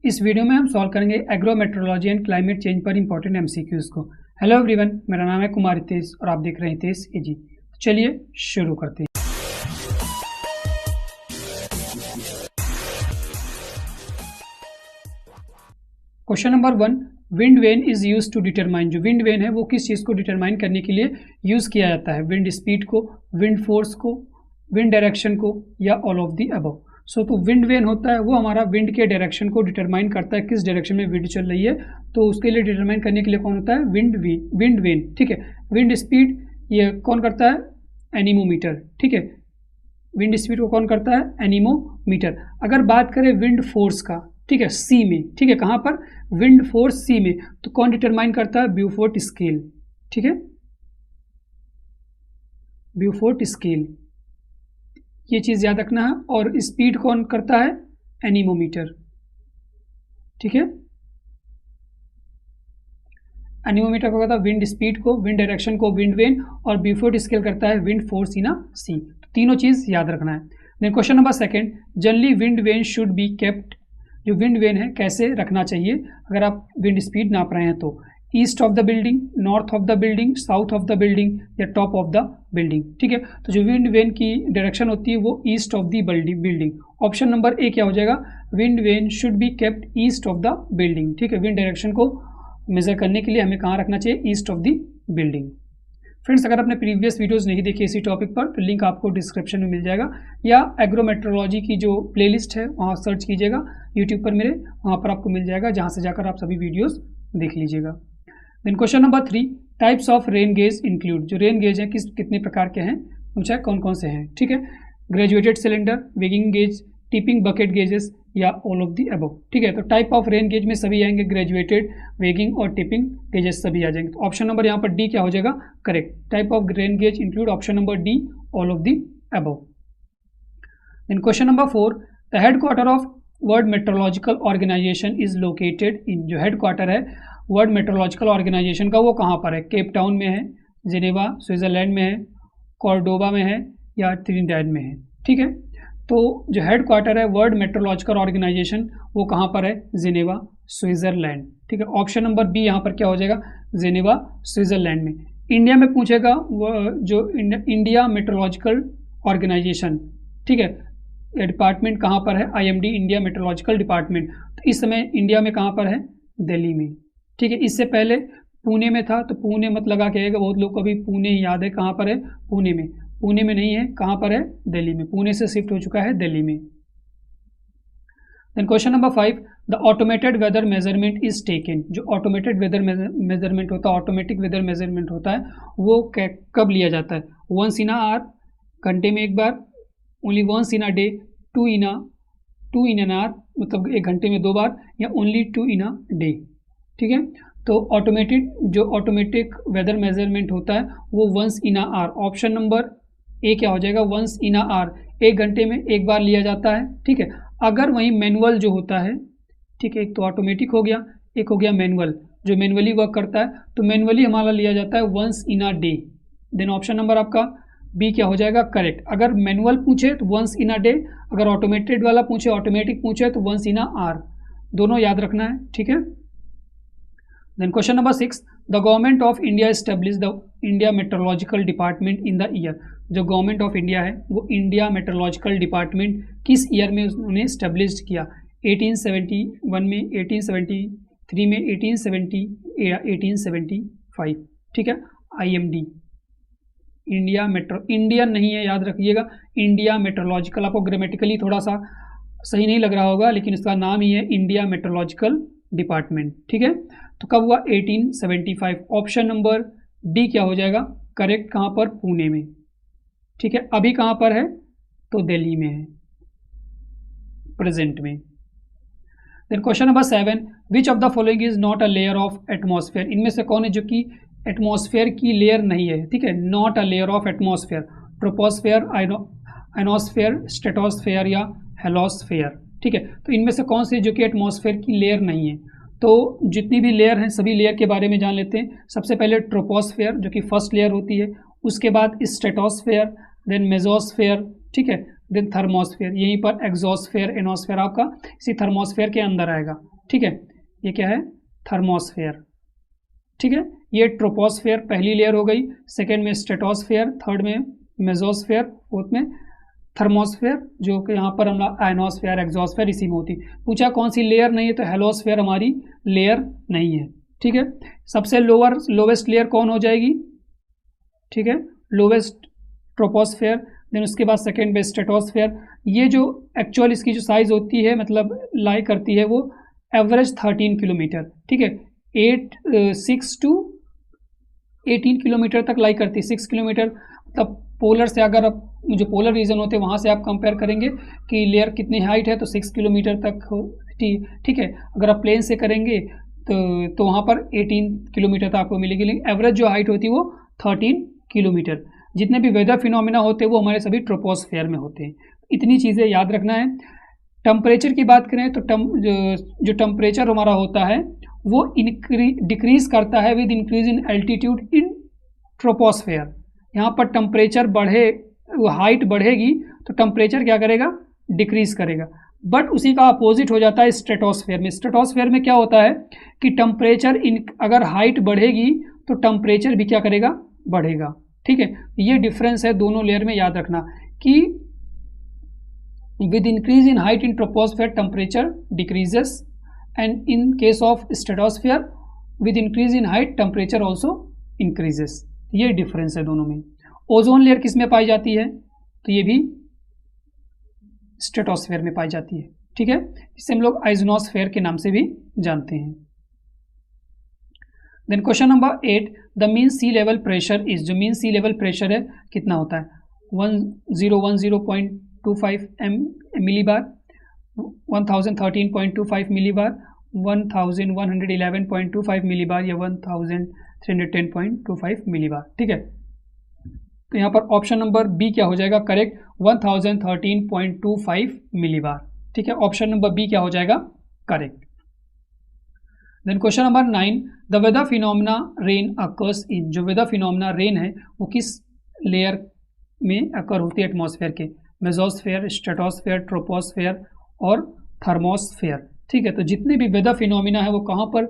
इस वीडियो में हम सॉल्व करेंगे एग्रोमेट्रोलॉजी एंड क्लाइमेट चेंज पर इंपॉर्टेंट एमसीक्यूज को। हेलो एवरीवन, मेरा नाम है कुमार हितेश और आप देख रहे हैं हितेश एजी। चलिए शुरू करते हैं। Question number 1, wind vane is use to determine. जो विंड वेन है वो किस चीज़ को डिटरमाइन करने के लिए यूज किया जाता है? विंड स्पीड को, विंड फोर्स को, विंड डायरेक्शन को, या ऑल ऑफ द अबव। तो विंड वेन होता है वो हमारा विंड के डायरेक्शन को डिटरमाइन करता है, किस डायरेक्शन में विंड चल रही है। तो उसके लिए डिटरमाइन करने के लिए कौन होता है? Wind vane. ठीक है। विंड स्पीड ये कौन करता है? एनीमोमीटर। ठीक है। विंड स्पीड को कौन करता है? एनीमोमीटर। अगर बात करें विंड फोर्स का, ठीक है, सी में, ठीक है, कहाँ पर? विंड फोर्स सी में, तो कौन डिटरमाइन करता है? Beaufort scale. ठीक है, ब्यूफोर्ट स्केल, ये चीज याद रखना है। और स्पीड कौन करता है? एनीमोमीटर। ठीक है, एनीमोमीटर को करता है विंड स्पीड को, विंड डायरेक्शन को विंड वेन, और ब्यूफोर्ट स्केल करता है विंड फोर्स इन सी। तीनों चीज याद रखना है। Then question number 2, generally wind vane should be kept. जो विंड वेन है कैसे रखना चाहिए अगर आप विंड स्पीड नाप रहे हैं तो? East of the building, north of the building, south of the building, या टॉप ऑफ द बिल्डिंग। ठीक है, तो जो विंड वेन की डायरेक्शन होती है वो east of the building. Option number A क्या हो जाएगा? Wind vane should be kept east of the building. ठीक है, विंड डायरेक्शन को मेजर करने के लिए हमें कहाँ रखना चाहिए? East of the building. Friends, अगर आपने प्रीवियस वीडियोस नहीं देखी इसी टॉपिक पर तो लिंक आपको डिस्क्रिप्शन में मिल जाएगा, या एग्रोमेट्रोलॉजी की जो प्लेलिस्ट है वहाँ सर्च कीजिएगा यूट्यूब पर मेरे, वहाँ पर आपको मिल जाएगा, जहाँ से जाकर आप सभी वीडियोस देख लीजिएगा। Then question number 3, types of rain gauge include. जो रेन गेज है कितने प्रकार के हैं पूछा है, कौन कौन से हैं? ठीक है, graduated cylinder, weighing gauge, tipping bucket gauges, या ऑल ऑफ द अबव। ठीक है, तो टाइप ऑफ रेन गेज में सभी आएंगे, ग्रेजुएटेड, वेगिंग और टिपिंग गेजेस सभी आ जाएंगे। तो ऑप्शन नंबर यहाँ पर डी क्या हो जाएगा? Correct. Type of rain gauge include option number D, all of the above. Then question number 4, the headquarter of world meteorological organisation is located in. जो हेडक्वार्टर है वर्ल्ड मेट्रोलॉजिकल ऑर्गेनाइजेशन का वो कहाँ पर है? केप टाउन में है, Geneva Switzerland में है, कॉर्डोबा में है, या ट्रिनिडैड में है। ठीक है, तो जो हेडक्वार्टर है वर्ल्ड मेट्रोलॉजिकल ऑर्गेनाइजेशन वो कहाँ पर है? Geneva Switzerland. ठीक है, ऑप्शन नंबर बी यहाँ पर क्या हो जाएगा? जिनेवा स्विट्जरलैंड में। इंडिया में पूछेगा जो इंडिया मेट्रोलॉजिकल ऑर्गेनाइजेशन, ठीक है, ये डिपार्टमेंट कहाँ पर है? IMD, India meteorological department. तो इस समय इंडिया में कहाँ पर है? दिल्ली में। ठीक है, इससे पहले पुणे में था, तो पुणे मत लगा के आएगा, बहुत लोग को अभी पुणे ही याद है, कहाँ पर है? पुणे में। पुणे में नहीं है, कहाँ पर है? दिल्ली में। पुणे से शिफ्ट हो चुका है दिल्ली में। Then question number 5, the automated weather measurement is taken. जो ऑटोमेटेड वेदर मेजरमेंट होता है, ऑटोमेटिक वेदर मेजरमेंट होता है, वो कब लिया जाता है? वंस इन अ आवर, घंटे में एक बार, only once in a day, two in an hour, मतलब एक घंटे में 2 बार, या ओनली 2 इन अ डे। ठीक है, तो ऑटोमेटिक वेदर मेजरमेंट होता है वो once in a hour. Option number A क्या हो जाएगा? वंस इन अ आवर, एक घंटे में एक बार लिया जाता है। ठीक है, अगर वहीं मैनुअल जो होता है, ठीक है, एक तो ऑटोमेटिक हो गया, एक हो गया मैनुअल, जो मैनुअली वर्क करता है, तो मैनुअली हमारा लिया जाता है once in a day. Then option number आपका बी क्या हो जाएगा? करेक्ट। अगर मैनुअल पूछे तो वंस इन अ डे, अगर ऑटोमेटेड वाला पूछे, ऑटोमेटिक पूछे तो वंस इन अ आवर। दोनों याद रखना है। ठीक है, then question number 6, the government of India establish the India meteorological department in the year. जो गवर्नमेंट ऑफ इंडिया है वो इंडिया मेट्रोलॉजिकल डिपार्टमेंट किस ईयर में उन्होंने एस्टेब्लिश किया? 1871 में, 1873 में, 1870 या 1875। ठीक है, IMD, इंडियन नहीं है, याद रखिएगा, इंडिया मेट्रोलॉजिकल। आपको ग्रामेटिकली थोड़ा सा सही नहीं लग रहा होगा, लेकिन इसका नाम ही है इंडिया मेट्रोलॉजिकल डिपार्टमेंट। ठीक है, तो कब हुआ? 1875। ऑप्शन नंबर डी क्या हो जाएगा? करेक्ट। कहाँ पर? पुणे में। ठीक है, अभी कहाँ पर है? तो दिल्ली में है प्रेजेंट में। Then question number 7, which of the following is not a layer of atmosphere. इनमें से कौन है जो कि एटमॉस्फेयर की लेयर नहीं है? ठीक है, not a layer of atmosphere. Troposphere, ionosphere, stratosphere, या हेलोस्फेयर। ठीक है, तो इनमें से कौन सी जो कि एटमॉस्फेयर की लेयर नहीं है? तो जितनी भी लेयर हैं सभी लेयर के बारे में जान लेते हैं। सबसे पहले ट्रोपोस्फेयर जो कि फर्स्ट लेयर होती है, उसके बाद स्ट्रेटोस्फेयर, देन मेसोस्फेयर, ठीक है, देन थर्मोस्फेयर, यहीं पर एक्सोस्फेयर एनोस्फेयर आपका इसी थर्मोस्फेयर के अंदर आएगा, ठीक है। ये क्या है, थर्मोस्फेयर, ठीक है। ये ट्रोपोस्फेयर पहली लेयर हो गई, सेकेंड में स्ट्रेटोस्फेयर, थर्ड में मेसोस्फेयर, फोर्थ में थर्मोस्फेयर, जो कि यहाँ पर हम आयनोस्फेयर एक्सोस्फेयर इसी में होती। पूछा कौन सी लेयर नहीं है, तो हेलोस्फेयर हमारी लेयर नहीं है, ठीक है। सबसे लोवेस्ट लेयर कौन हो जाएगी, ठीक है, लोवेस्ट ट्रोपोस्फेयर, देन उसके बाद सेकेंड में स्ट्रेटोस्फेयर। ये जो एक्चुअल इसकी जो साइज होती है, मतलब लाई करती है, वो एवरेज 13 किलोमीटर, ठीक है, 6 to 18 किलोमीटर तक लाई करती है। 6 किलोमीटर मतलब पोलर से, अगर आप जो पोलर रीजन होते हैं वहाँ से आप कंपेयर करेंगे कि लेयर कितनी हाइट है, तो 6 किलोमीटर तक होती, ठीक है। अगर आप प्लेन से करेंगे तो वहाँ पर 18 किलोमीटर तक आपको मिलेगी, लेकिन एवरेज जो हाइट होती है वो 13 किलोमीटर। जितने भी वेदर फिनोमिना होते हैं वो हमारे सभी ट्रोपोस्फेयर में होते हैं। इतनी चीज़ें याद रखना है। टेम्परेचर की बात करें तो जो टेम्परेचर हमारा होता है वो डिक्रीज करता है with increase in altitude in troposphere. यहाँ पर टेम्परेचर बढ़े, हाइट बढ़ेगी तो टेम्परेचर क्या करेगा, डिक्रीज करेगा। बट उसी का अपोजिट हो जाता है स्ट्रेटोस्फेयर में। स्ट्रेटोस्फेयर में क्या होता है कि टेम्परेचर अगर हाइट बढ़ेगी तो टेम्परेचर भी क्या करेगा, बढ़ेगा, ठीक है। ये डिफरेंस है दोनों लेयर में, याद रखना कि with increase in height in troposphere temperature decreases and in case of stratosphere with increase in height temperature also increases। ये डिफरेंस है दोनों में। ओजोन लेयर किस में पाई जाती है, तो ये भी स्ट्रेटोस्फेयर में पाई जाती है, ठीक है। इसे हम लोग आइजोनोस्फेयर के नाम से भी जानते हैं। Then question number 8, the mean sea level pressure is, जो मीन सी लेवल प्रेशर है कितना होता है, 1010.25 मिलीबार, 1013.25 मिलीबार, 1111.25 मिलीबार या 1310.25 मिलीबार, ठीक है। तो यहाँ पर ऑप्शन नंबर बी क्या हो जाएगा करेक्ट, 1013.25 मिलीबार, ठीक है। ऑप्शन नंबर बी क्या हो जाएगा correct. Then question number 9, the weather phenomena rain occurs in, जो वेदर फिनोमिना रेन है वो किस लेयर में अकर होती है एटमॉस्फेयर के, मेसोस्फेयर, स्ट्रेटोस्फेयर, ट्रोपोस्फेयर और थर्मोस्फेयर, ठीक है। तो जितने भी वेदर फिनोमिना है वो कहाँ पर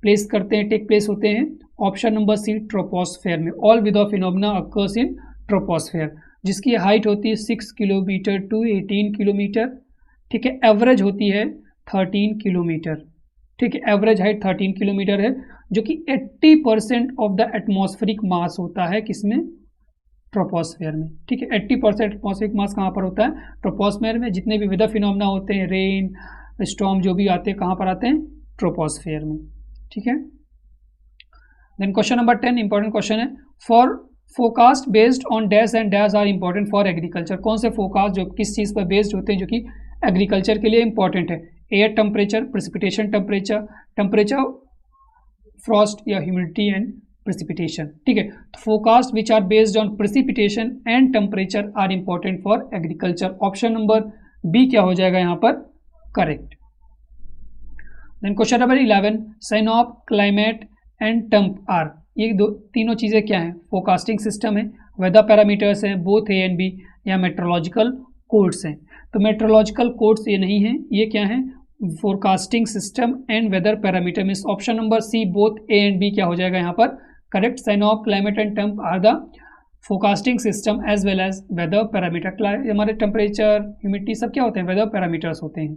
प्लेस करते हैं, टेक प्लेस होते हैं, ऑप्शन नंबर सी ट्रोपोस्फेयर में। All weather phenomena occurs in troposphere, जिसकी हाइट होती है 6 किलोमीटर टू 18 किलोमीटर, ठीक है। एवरेज होती है 13 किलोमीटर, ठीक है। एवरेज हाइट 13 किलोमीटर है, जो कि 80% ऑफ द एटमॉस्फेरिक मास होता है किसमें, ट्रोपोस्फेयर में, ठीक है। 80% एटमॉस्फेरिक मास कहाँ पर होता है, ट्रोपोस्फेयर में। जितने भी वेदर फिनोमिना होते हैं, रेन, स्टॉर्म, जो भी आते हैं कहाँ पर आते हैं, ट्रोपोस्फेयर में, ठीक है। Then question number 10 important question है, for forecast based on dash and dash are important for agriculture. कौन से फोरकास्ट जो किस चीज़ पर बेस्ड होते हैं जो कि एग्रीकल्चर के लिए इंपॉर्टेंट है, air temperature, precipitation temperature, temperature, frost या ह्यूमिडिटी एंड प्रेसिपिटेशन, ठीक है। तो forecast which are based on precipitation and temperature are important for agriculture. Option number B क्या हो जाएगा यहाँ पर correct. Then question number 11, synop, climate and temp are, ये तीनों चीज़ें क्या हैं, फोरकास्टिंग सिस्टम है, वेदर पैरामीटर्स हैं, बोथ ए एंड बी, या मेट्रोलॉजिकल कोड्स हैं। तो मेट्रोलॉजिकल कोड्स ये नहीं है, ये क्या है, forecasting system and weather parameter में option number C both A and B क्या हो जाएगा यहाँ पर correct. Synop, climate and temp are the forecasting system as well as weather parameter. हमारे टेम्परेचर, ह्यूमिडिटी सब क्या होते हैं, वेदर पैरामीटर्स होते हैं।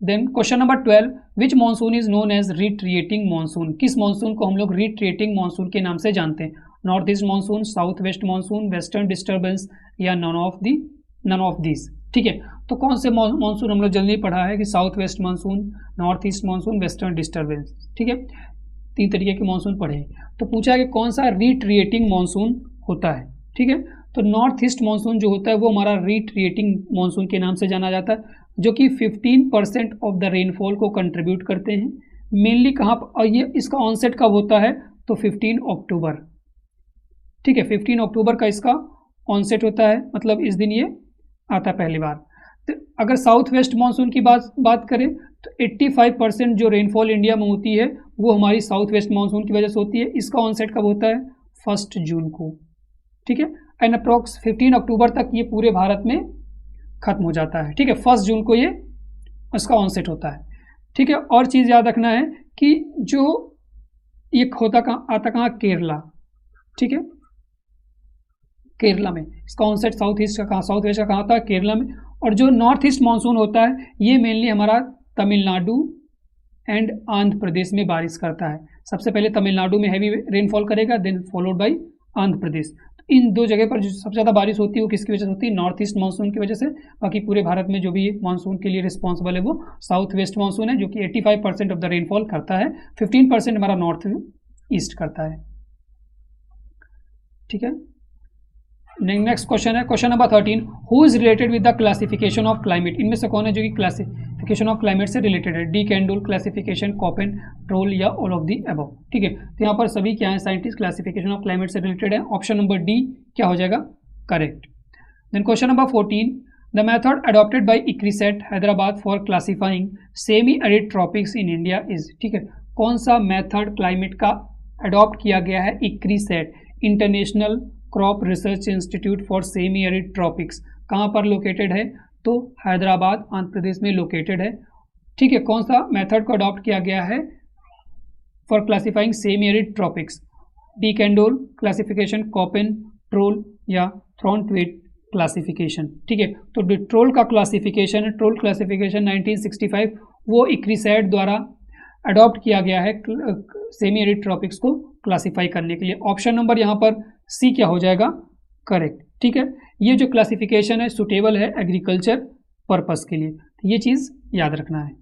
Then question number 12, which monsoon is known as retreating monsoon, किस मानसून को हम लोग रिट्रिएटिंग मानसून के नाम से जानते हैं, north east monsoon, south west monsoon, western disturbance या नन ऑफ दिस, ठीक है। तो कौन से मानसून हम लोग जल्दी पढ़ा है कि south west monsoon, north east monsoon, western disturbance, ठीक है। 3 तरीके के मानसून पढ़े। तो पूछा है कि कौन सा रिट्रिएटिंग मानसून होता है, ठीक है। तो नॉर्थ ईस्ट मानसून जो होता है वो हमारा रिट्रिएटिंग मानसून के नाम से जाना जाता है, जो कि 15% ऑफ द रेनफॉल को कंट्रीब्यूट करते हैं। मेनली कहाँ पर, और ये इसका ऑनसेट कब होता है, तो 15 अक्टूबर, ठीक है। 15 अक्टूबर का इसका ऑनसेट होता है, मतलब इस दिन ये आता है पहली बार। तो अगर साउथ वेस्ट मानसून की बात करें तो 85% जो रेनफॉल इंडिया में होती है वो हमारी साउथ वेस्ट मानसून की वजह से होती है। इसका ऑनसेट कब होता है, 1 जून को, ठीक है। एंड अप्रोक्स 15 अक्टूबर तक ये पूरे भारत में खत्म हो जाता है। ठीक है, 1 जून को ये उसका ऑनसेट होता है। ठीक है, और चीज़ याद रखना है कि जो ये होता कहाँ आता, कहाँ, केरला। ठीक है, केरला में इसका ऑनसेट साउथ ईस्ट का कहाँ, साउथ वेस्ट का कहाँ होता है, केरला में। और जो नॉर्थ ईस्ट मानसून होता है ये मेनली हमारा तमिलनाडु एंड आंध्र प्रदेश में बारिश करता है। सबसे पहले तमिलनाडु में हैवी रेनफॉल करेगा, then followed by Andhra Pradesh. तो इन दो जगह पर जो सबसे ज़्यादा बारिश होती है वो किसकी वजह से होती है, नॉर्थ ईस्ट मानसून की वजह से। बाकी पूरे भारत में जो भी मानसून के लिए रिस्पॉन्सिबल है वो साउथ वेस्ट मानसून है, जो कि 85% ऑफ द रेनफॉल करता है, 15% हमारा नॉर्थ ईस्ट करता है। ठीक है, नेक्स्ट क्वेश्चन है question number 13, who is related with the classification of climate. इनमें से कौन है जो कि क्लासिफिकेशन ऑफ क्लाइमेट से रिलेटेड है, de Candolle, classification, Koppen, Troll या ऑल ऑफ दी अबव। ठीक है, तो यहाँ पर सभी क्या है, साइंटिस्ट क्लासिफिकेशन ऑफ क्लाइमेट से रिलेटेड है। ऑप्शन नंबर डी क्या हो जाएगा, correct. Then question number 14, the method adopted bye ICRISAT Hyderabad for classifying semi arid tropics in India is. ठीक है, कौन सा मेथड क्लाइमेट का अडॉप्ट किया गया है, ICRISAT international crop research institute for semi arid tropics, कहाँ पर लोकेटेड है, तो हैदराबाद आंध्र प्रदेश में लोकेटेड है। ठीक है, कौन सा मेथड को अडॉप्ट किया गया है for classifying semi arid tropics, de Candolle classification, Koppen, Troll या थ्रॉन्टवेट क्लासिफिकेशन। ठीक है, तो ट्रोल का क्लासिफिकेशन है, ट्रोल क्लासिफिकेशन 1965 वो ICRISAT द्वारा अडॉप्ट किया गया है सेमी एरिड ट्रॉपिक्स को क्लासिफाई करने के लिए। ऑप्शन नंबर यहाँ पर सी क्या हो जाएगा, करेक्ट। ठीक है, ये जो क्लासिफिकेशन है सुटेबल है एग्रीकल्चर पर्पस के लिए, तो ये चीज़ याद रखना है।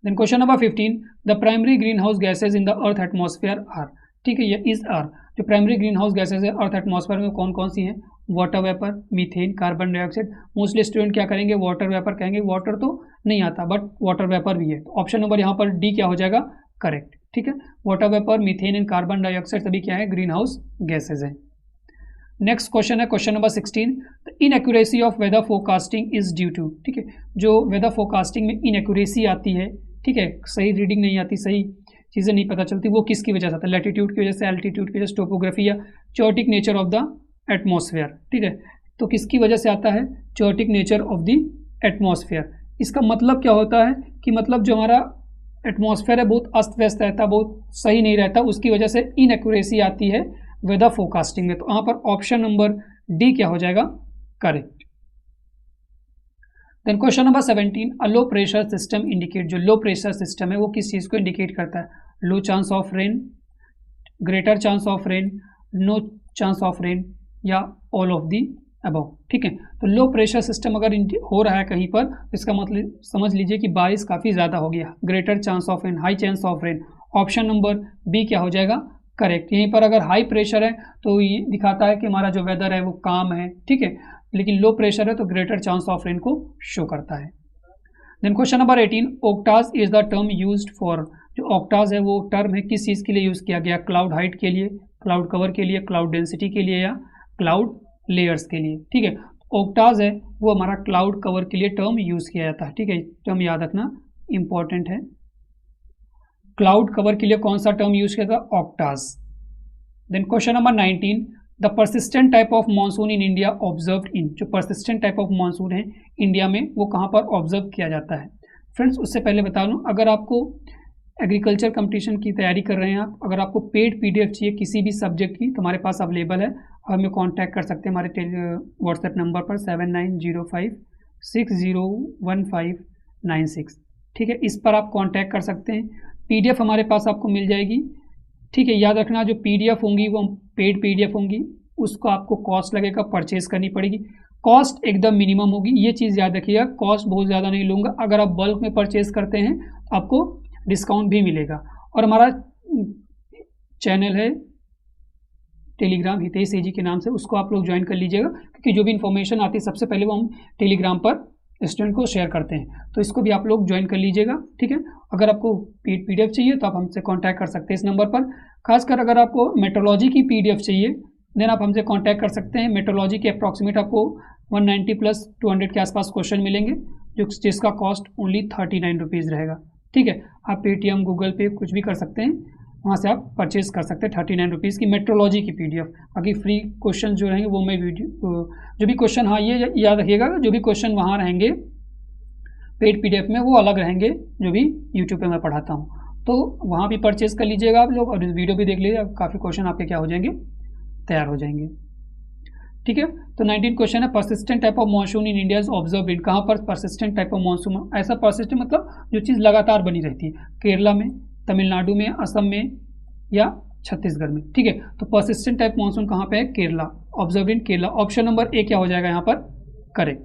Then question number 15, the primary green house gases in the earth atmosphere are. ठीक है, ये इज आर जो प्राइमरी ग्रीन हाउस गैसेज है अर्थ एटमॉस्फेयर में कौन कौन सी हैं, water vapour, methane, carbon dioxide. Mostly student क्या करेंगे, वाटर वेपर कहेंगे, वाटर तो नहीं आता बट वाटर वेपर भी है। तो ऑप्शन नंबर यहाँ पर डी क्या हो जाएगा, करेक्ट। ठीक है, water vapour, methane and carbon dioxide सभी क्या है, ग्रीन हाउस गैसेज है। नेक्स्ट क्वेश्चन है question number 16, the inaccuracy of weather forecasting is due to. ठीक है, जो वेदर फोरकास्टिंग में इनएक्यूरेसी आती है, ठीक है, सही रीडिंग नहीं आती, सही चीज़ें नहीं पता चलती, वो किसकी वजह से आता है, लैटिट्यूड की वजह से, एल्टीट्यूड की वजह से, टोपोग्राफी या chaotic nature of the atmosphere. ठीक है, तो किसकी वजह से आता है, chaotic nature of the atmosphere. इसका मतलब क्या होता है कि मतलब जो हमारा एटमॉस्फेयर है बहुत अस्त व्यस्त रहता है, बहुत सही नहीं रहता, उसकी वजह से इनएक्यूरेसी आती है वेदर फोरकास्टिंग में। तो यहाँ पर ऑप्शन नंबर डी क्या हो जाएगा, करेक्ट। देन क्वेश्चन नंबर 17, अ लो प्रेशर सिस्टम इंडिकेट। जो लो प्रेशर सिस्टम है वो किस चीज़ को इंडिकेट करता है, low chance of rain, greater chance of rain, no chance of rain या ऑल ऑफ दी अबव। ठीक है, तो लो प्रेशर सिस्टम अगर हो रहा है कहीं पर, इसका मतलब समझ लीजिए कि बारिश काफ़ी ज़्यादा हो गया, greater chance of rain, high chance of rain. Option number B क्या हो जाएगा, करेक्ट। यहीं पर अगर हाई प्रेशर है तो ये दिखाता है कि हमारा जो वेदर है वो काम है, ठीक है, लेकिन लो प्रेशर है तो ग्रेटर चांस ऑफ रेन को शो करता है। Then question number 18, octas is the term used for. जो ओक्टाज है वो टर्म है किस चीज़ के लिए यूज़ किया गया, क्लाउड हाइट के लिए, क्लाउड कवर के लिए, क्लाउड डेंसिटी के लिए या क्लाउड लेयर्स के लिए। ठीक है, ओक्टाज है वो हमारा क्लाउड कवर के लिए टर्म यूज़ किया जाता है। ठीक है, टर्म याद रखना इंपॉर्टेंट है। क्लाउड कवर के लिए कौन सा टर्म यूज किया था, octas. Then question number 19, the persistent type of monsoon in India observed in. जो परसिस्टेंट टाइप ऑफ मानसून है इंडिया में वो कहाँ पर ऑब्जर्व किया जाता है। फ्रेंड्स उससे पहले बता दूँ, अगर आपको एग्रीकल्चर कंपटीशन की तैयारी कर रहे हैं आप, अगर आपको पेड PDF चाहिए किसी भी सब्जेक्ट की तो हमारे पास अवेलेबल है, हमें कांटेक्ट कर सकते हैं हमारे व्हाट्सएप नंबर पर 7905601596। ठीक है, इस पर आप कांटेक्ट कर सकते हैं। PDF हमारे पास आपको मिल जाएगी। ठीक है, याद रखना जो PDF होंगी वो पेड PDF होंगी, उसको आपको कॉस्ट लगेगा, परचेज करनी पड़ेगी, कॉस्ट एकदम मिनिमम होगी, ये चीज़ याद रखिएगा, कॉस्ट बहुत ज़्यादा नहीं लूँगा। अगर आप बल्क में परचेज करते हैं तो आपको डिस्काउंट भी मिलेगा। और हमारा चैनल है टेलीग्राम हितेश AG के नाम से, उसको आप लोग ज्वाइन कर लीजिएगा, क्योंकि जो भी इन्फॉर्मेशन आती है सबसे पहले वो हम टेलीग्राम पर स्टूडेंट को शेयर करते हैं, तो इसको भी आप लोग ज्वाइन कर लीजिएगा। ठीक है, अगर आपको PDF चाहिए तो आप हमसे कांटेक्ट कर सकते हैं इस नंबर पर। खासकर अगर आपको मेट्रोलॉजी की PDF चाहिए देन आप हमसे कांटेक्ट कर सकते हैं। मेट्रोलॉजी के अप्रॉक्सीमेट आपको 190 + 200 के आसपास क्वेश्चन मिलेंगे, जिसका कॉस्ट ओनली 39 रुपीज़ रहेगा। ठीक है, आप पेटीएम, गूगल पे कुछ भी कर सकते हैं, वहाँ से आप परचेज कर सकते हैं 39 रुपीज़ की मेट्रोलॉजी की PDF। बाकी फ्री क्वेश्चन जो रहेंगे वो मैं वीडियो जो भी क्वेश्चन, हाँ ये याद रखिएगा, जो भी क्वेश्चन वहाँ रहेंगे पेड PDF में वो अलग रहेंगे जो भी यूट्यूब पे मैं पढ़ाता हूँ, तो वहाँ भी परचेज कर लीजिएगा आप लोग और इस वीडियो भी देख लीजिएगा, काफ़ी क्वेश्चन आपके क्या हो जाएंगे, तैयार हो जाएंगे। ठीक है, तो 19 क्वेश्चन है, persistent type of monsoon in India is observe in. कहाँ पर परसिस्टेंट टाइप ऑफ मानसून, ऐसा परसिस्टेंट मतलब जो चीज़ लगातार बनी रहती है, केरला में, तमिलनाडु में, असम में या छत्तीसगढ़ में। ठीक है, तो परसिस्टेंट टाइप मानसून कहाँ पे है, Kerala, observe in Kerala. Option number A क्या हो जाएगा यहाँ पर, correct.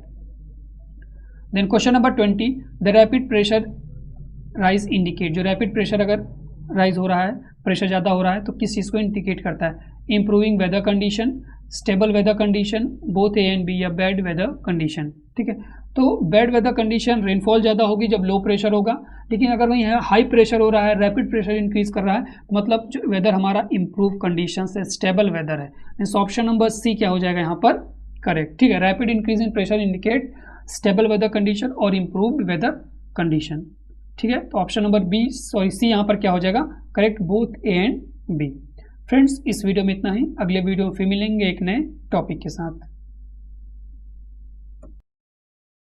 Then question number 20, the rapid pressure rise indicate. जो रैपिड प्रेशर अगर राइज हो रहा है, प्रेशर ज़्यादा हो रहा है, तो किस चीज़ को इंडिकेट करता है, improving weather condition, stable weather condition, both A and B, या बैड वेदर कंडीशन। ठीक है, तो बैड वेदर कंडीशन, रेनफॉल ज़्यादा होगी जब लो प्रेशर होगा, लेकिन अगर वहीं हाई प्रेशर हो रहा है, रैपिड प्रेशर इंक्रीज कर रहा है, तो मतलब जो वेदर हमारा इंप्रूव कंडीशन से स्टेबल वेदर है। मीन्स ऑप्शन नंबर सी क्या हो जाएगा यहाँ पर, करेक्ट। ठीक है, rapid increase in pressure indicate stable weather condition और इम्प्रूव्ड वेदर कंडीशन। ठीक है, तो option number B, sorry C यहाँ पर क्या हो जाएगा, correct, both A and B. Friends, इस वीडियो में इतना ही, अगले वीडियो में फिर मिलेंगे एक नए टॉपिक के साथ।